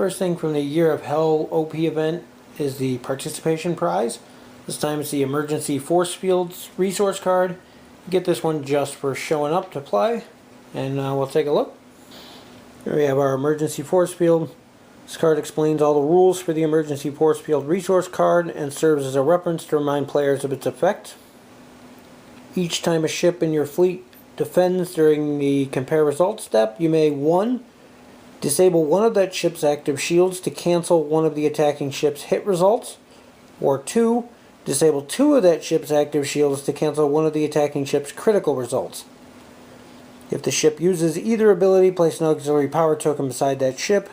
First thing from the Year of Hell OP event is the participation prize. This time it's the Emergency Force Fields resource card. You get this one just for showing up to play, and we'll take a look. Here we have our Emergency Force Field. This card explains all the rules for the Emergency Force Field resource card and serves as a reference to remind players of its effect. Each time a ship in your fleet defends during the compare results step, you may 1. Disable one of that ship's active shields to cancel one of the attacking ship's hit results, or 2. Disable 2 of that ship's active shields to cancel one of the attacking ship's critical results. If the ship uses either ability, place an auxiliary power token beside that ship.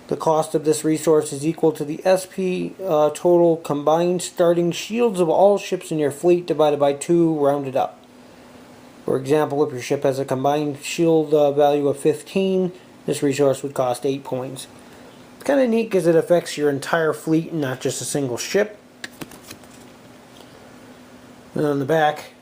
The cost of this resource is equal to the SP total combined starting shields of all ships in your fleet divided by 2 rounded up. For example, if your ship has a combined shield value of 15, this resource would cost 8 points. It's kind of neat because it affects your entire fleet and not just a single ship. And on the back,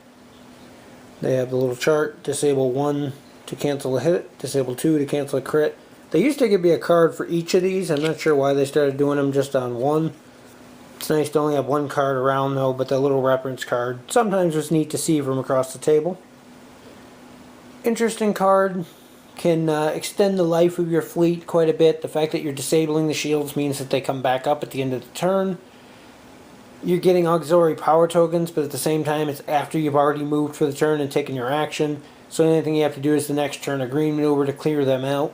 they have the little chart. Disable 1 to cancel a hit, disable 2 to cancel a crit. They used to give me a card for each of these. I'm not sure why they started doing them just on one. It's nice to only have one card around though, but the little reference card sometimes was neat to see from across the table. Interesting card. Can extend the life of your fleet quite a bit. The fact that you're disabling the shields means that they come back up at the end of the turn. You're getting auxiliary power tokens, but at the same time it's after you've already moved for the turn and taken your action. So the only thing you have to do is the next turn a green maneuver to clear them out.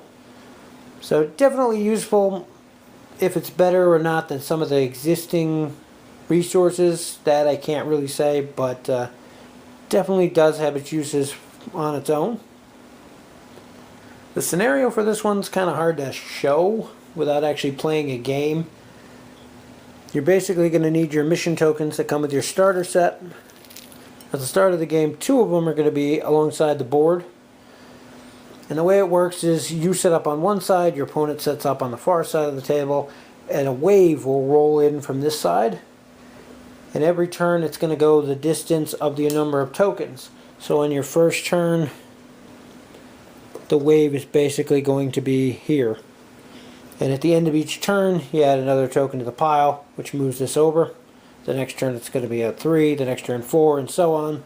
So definitely useful. If it's better or not than some of the existing resources, that I can't really say, but definitely does have its uses on its own. The scenario for this one's kind of hard to show without actually playing a game. You're basically going to need your mission tokens that come with your starter set. At the start of the game, 2 of them are going to be alongside the board. And the way it works is you set up on one side, your opponent sets up on the far side of the table, and a wave will roll in from this side. And every turn it's going to go the distance of the number of tokens. So on your first turn, the wave is basically going to be here. And at the end of each turn, you add another token to the pile, which moves this over. The next turn it's going to be at 3, the next turn 4, and so on.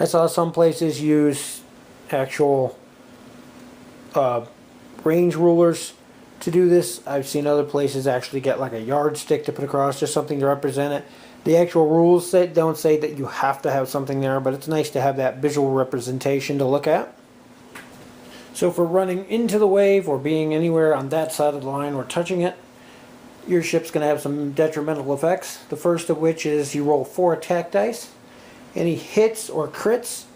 I saw some places use actual range rulers to do this. I've seen other places actually get like a yardstick to put across, just something to represent it. The actual rules don't say that you have to have something there, but it's nice to have that visual representation to look at. So for running into the wave or being anywhere on that side of the line or touching it, your ship's going to have some detrimental effects. The first of which is you roll 4 attack dice. Any hits or crits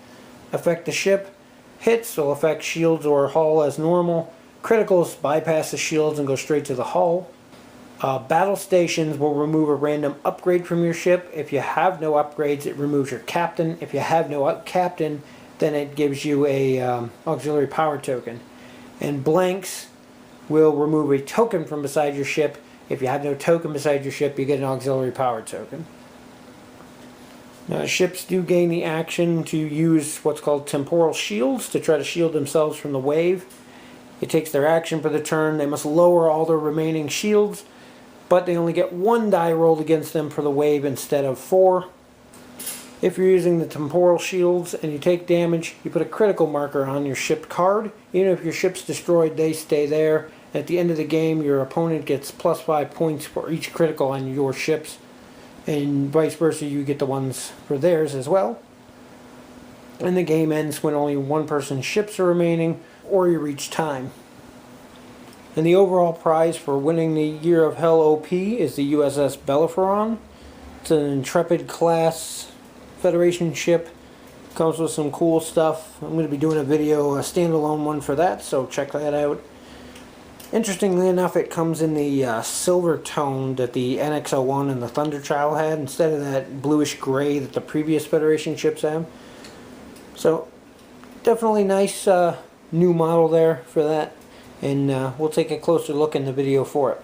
affect the ship. Hits will affect shields or hull as normal. Criticals bypass the shields and go straight to the hull. Battle stations will remove a random upgrade from your ship. If you have no upgrades, it removes your captain. If you have no captain, then it gives you a auxiliary power token. And blanks will remove a token from beside your ship. If you have no token beside your ship, you get an auxiliary power token. Now, ships do gain the action to use what's called Temporal Shields to try to shield themselves from the wave. It takes their action for the turn. They must lower all their remaining shields, but they only get 1 die rolled against them for the wave instead of 4. If you're using the Temporal Shields and you take damage, you put a critical marker on your ship card. Even if your ship's destroyed, they stay there. At the end of the game, your opponent gets +5 points for each critical on your ships, and vice versa, you get the ones for theirs as well. And the game ends when only one person's ships are remaining, or you reach time. And the overall prize for winning the Year of Hell OP is the USS Bellerophon. It's an Intrepid class Federation ship. Comes with some cool stuff. I'm going to be doing a video, a standalone one for that, so check that out. Interestingly enough, it comes in the silver tone that the NX-01 and the Thunderchild had, instead of that bluish gray that the previous Federation ships have. So, definitely nice new model there for that, and we'll take a closer look in the video for it.